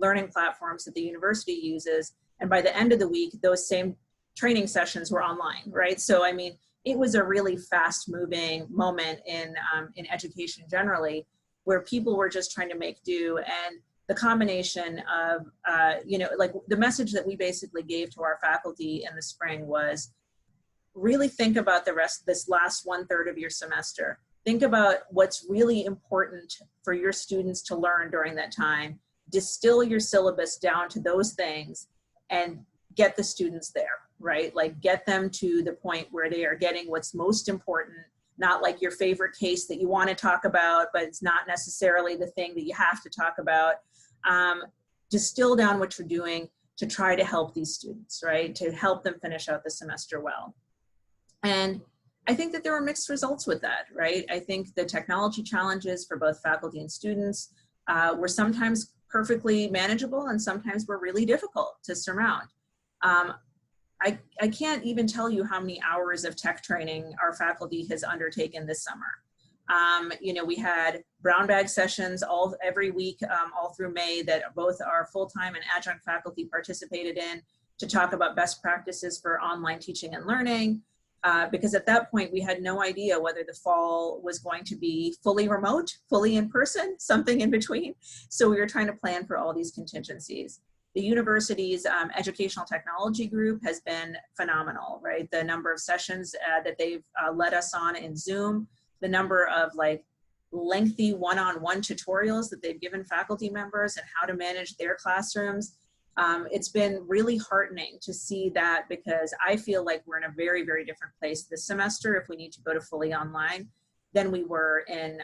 learning platforms that the university uses. And by the end of the week, those same training sessions were online, right? So, I mean, it was a really fast-moving moment in education generally, where people were just trying to make do. And the combination of, like the message that we basically gave to our faculty in the spring was, really think about this last 1/3 of your semester. Think about what's really important for your students to learn during that time. Distill your syllabus down to those things and get the students there. Right? Like get them to the point where they are getting what's most important, not like your favorite case that you want to talk about, but it's not necessarily the thing that you have to talk about. distill down what you're doing to try to help these students, right? To help them finish out the semester well. And I think that there were mixed results with that, right? I think the technology challenges for both faculty and students were sometimes perfectly manageable and sometimes were really difficult to surmount. I can't even tell you how many hours of tech training our faculty has undertaken this summer. You know, we had brown bag sessions every week all through May that both our full-time and adjunct faculty participated in to talk about best practices for online teaching and learning. Because at that point we had no idea whether the fall was going to be fully remote, fully in person, something in between. So we were trying to plan for all these contingencies. The university's educational technology group has been phenomenal, right? The number of sessions that they've led us on in Zoom, the number of like lengthy one-on-one tutorials that they've given faculty members and how to manage their classrooms. It's been really heartening to see that, because I feel like we're in a very, very different place this semester if we need to go to fully online than we were in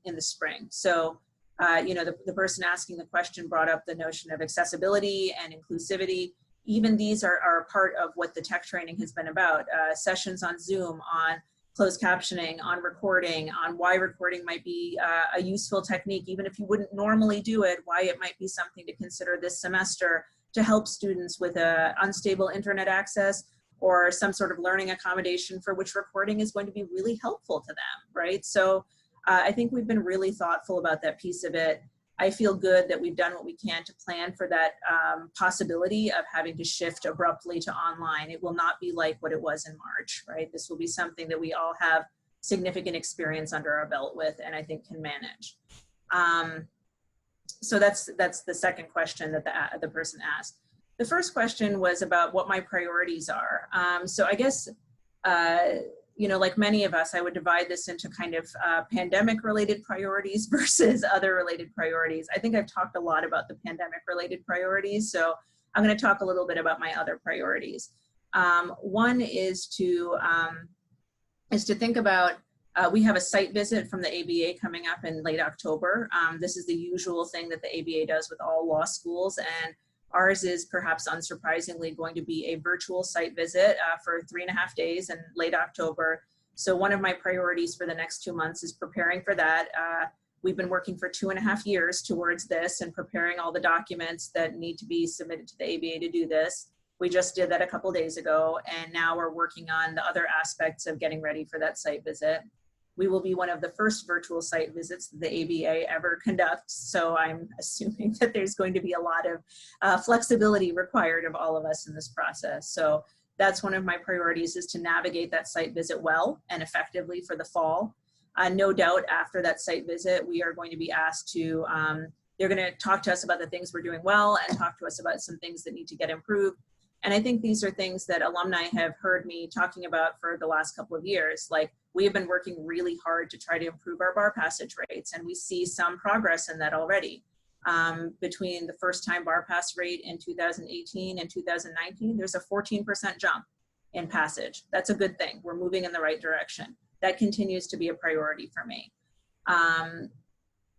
the spring. So, you know, the person asking the question brought up the notion of accessibility and inclusivity. Even these are part of what the tech training has been about. Sessions on Zoom, on closed captioning, on recording, on why recording might be a useful technique, even if you wouldn't normally do it, why it might be something to consider this semester to help students with unstable internet access or some sort of learning accommodation for which recording is going to be really helpful to them, right? So I think we've been really thoughtful about that piece of it. I feel good that we've done what we can to plan for that possibility of having to shift abruptly to online. It will not be like what it was in March, right? This will be something that we all have significant experience under our belt with and I think can manage. So that's the second question that the person asked. The first question was about what my priorities are. So I guess, you know, like many of us, I would divide this into kind of pandemic related priorities versus other related priorities. I think I've talked a lot about the pandemic related priorities. So I'm going to talk a little bit about my other priorities. One is to think about, we have a site visit from the ABA coming up in late October. This is the usual thing that the ABA does with all law schools, and ours is perhaps unsurprisingly going to be a virtual site visit for 3.5 days in late October. So one of my priorities for the next 2 months is preparing for that. We've been working for 2.5 years towards this and preparing all the documents that need to be submitted to the ABA to do this. We just did that a couple days ago, and now we're working on the other aspects of getting ready for that site visit. We will be one of the first virtual site visits that the ABA ever conducts, so I'm assuming that there's going to be a lot of flexibility required of all of us in this process. So that's one of my priorities, is to navigate that site visit well and effectively for the fall. No doubt after that site visit, we are going to be asked to, they're going to talk to us about the things we're doing well and talk to us about some things that need to get improved. And I think these are things that alumni have heard me talking about for the last couple of years. Like, we have been working really hard to try to improve our bar passage rates, and we see some progress in that already. Between the first time bar pass rate in 2018 and 2019, there's a 14% jump in passage. That's a good thing. We're moving in the right direction. That continues to be a priority for me.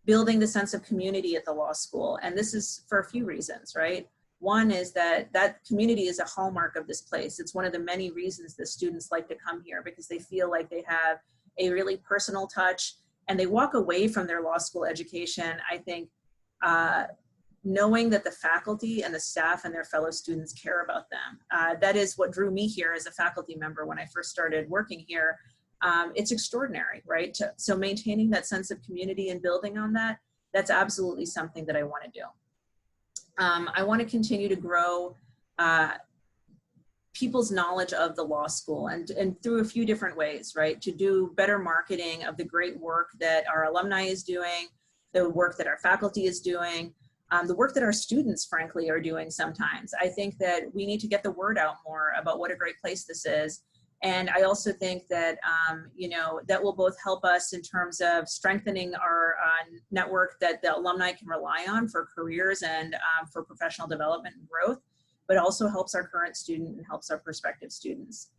Building the sense of community at the law school, and this is for a few reasons, right? One is that community is a hallmark of this place. It's one of the many reasons that students like to come here, because they feel like they have a really personal touch and they walk away from their law school education, I think, knowing that the faculty and the staff and their fellow students care about them. That is what drew me here as a faculty member when I first started working here. It's extraordinary, right? So maintaining that sense of community and building on that, that's absolutely something that I want to do. I want to continue to grow people's knowledge of the law school, and through a few different ways, right? To do better marketing of the great work that our alumni is doing, the work that our faculty is doing, the work that our students, frankly, are doing sometimes. I think that we need to get the word out more about what a great place this is. And I also think that, you know, that will both help us in terms of strengthening our network that the alumni can rely on for careers and for professional development and growth, but also helps our current student and helps our prospective students.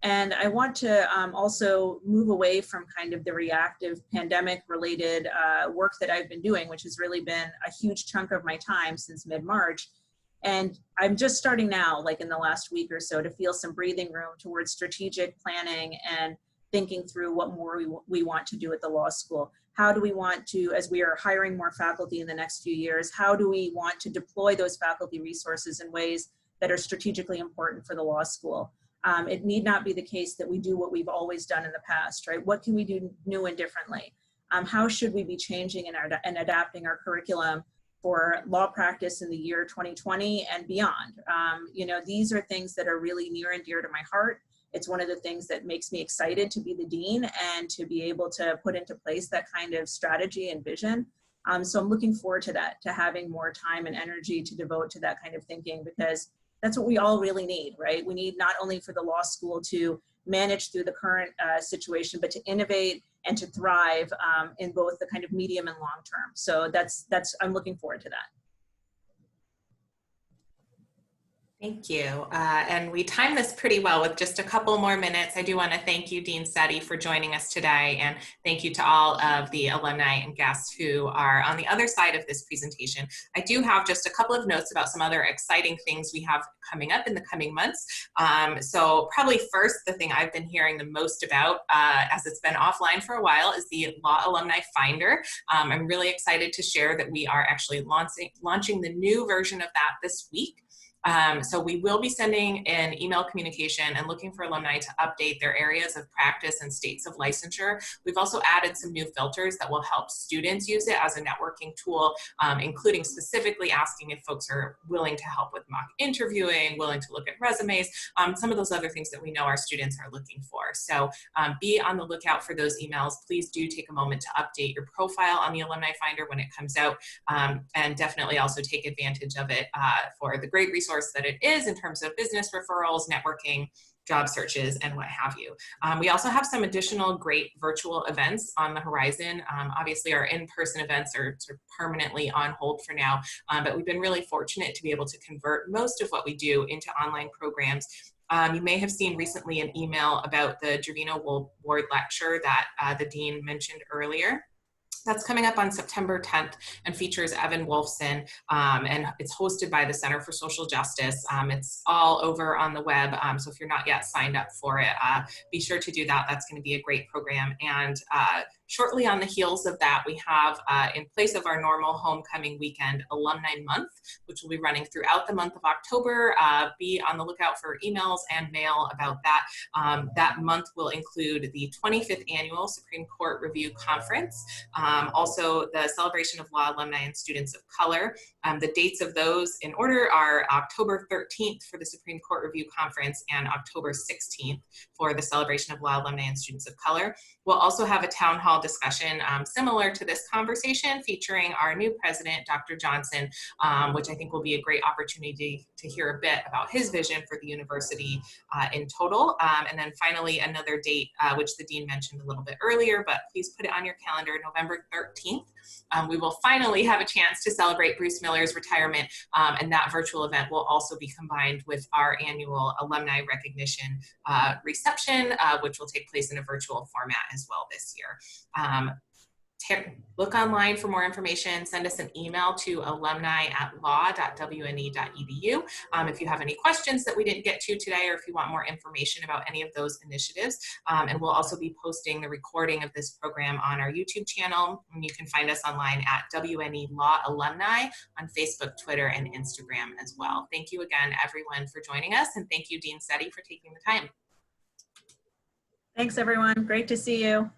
And I want to also move away from kind of the reactive pandemic-related work that I've been doing, which has really been a huge chunk of my time since mid-March. And I'm just starting now, like in the last week or so, to feel some breathing room towards strategic planning and thinking through what more we want to do at the law school. How do we want to, as we are hiring more faculty in the next few years, how do we want to deploy those faculty resources in ways that are strategically important for the law school? It need not be the case that we do what we've always done in the past, right? What can we do new and differently? How should we be changing and adapting our curriculum for law practice in the year 2020 and beyond? You know, these are things that are really near and dear to my heart. It's one of the things that makes me excited to be the dean and to be able to put into place that kind of strategy and vision. So I'm looking forward to that, to having more time and energy to devote to that kind of thinking, because that's what we all really need, right? We need not only for the law school to manage through the current situation, but to innovate and to thrive in both the kind of medium and long term. So I'm looking forward to that. Thank you. And we timed this pretty well with just a couple more minutes. I do want to thank you, Dean Setty, for joining us today. And thank you to all of the alumni and guests who are on the other side of this presentation. I do have just a couple of notes about some other exciting things we have coming up in the coming months. So probably first, the thing I've been hearing the most about, as it's been offline for a while, is the Law Alumni Finder. I'm really excited to share that we are actually launching the new version of that this week. So we will be sending an email communication and looking for alumni to update their areas of practice and states of licensure. We've also added some new filters that will help students use it as a networking tool, including specifically asking if folks are willing to help with mock interviewing, willing to look at resumes, some of those other things that we know our students are looking for. So be on the lookout for those emails. Please do take a moment to update your profile on the Alumni Finder when it comes out, and definitely also take advantage of it for the great resource that it is in terms of business referrals, networking, job searches, and what have you. We also have some additional great virtual events on the horizon. Obviously, our in-person events are sort of permanently on hold for now, but we've been really fortunate to be able to convert most of what we do into online programs. You may have seen recently an email about the Gervino Ward lecture that the dean mentioned earlier. That's coming up on September 10th and features Evan Wolfson, and it's hosted by the Center for Social Justice. It's all over on the web, so if you're not yet signed up for it, be sure to do that. That's going to be a great program. And shortly on the heels of that, we have, in place of our normal homecoming weekend, Alumni Month, which will be running throughout the month of October. Be on the lookout for emails and mail about that. That month will include the 25th Annual Supreme Court Review Conference, also the Celebration of Law Alumni and Students of Color. The dates of those in order are October 13th for the Supreme Court Review Conference and October 16th for the Celebration of Law Alumni and Students of Color. We'll also have a town hall discussion similar to this conversation featuring our new president, Dr. Johnson, which I think will be a great opportunity to hear a bit about his vision for the university in total. And then finally, another date, which the dean mentioned a little bit earlier, but please put it on your calendar, November 13th. We will finally have a chance to celebrate Bruce Miller's retirement, and that virtual event will also be combined with our annual alumni recognition reception, which will take place in a virtual format as well this year. Look online for more information. Send us an email to alumni@law.wne.edu if you have any questions that we didn't get to today, or if you want more information about any of those initiatives. And we'll also be posting the recording of this program on our YouTube channel. And you can find us online at WNE Law Alumni on Facebook, Twitter, and Instagram as well. Thank you again, everyone, for joining us. And thank you, Dean Setty, for taking the time. Thanks, everyone. Great to see you.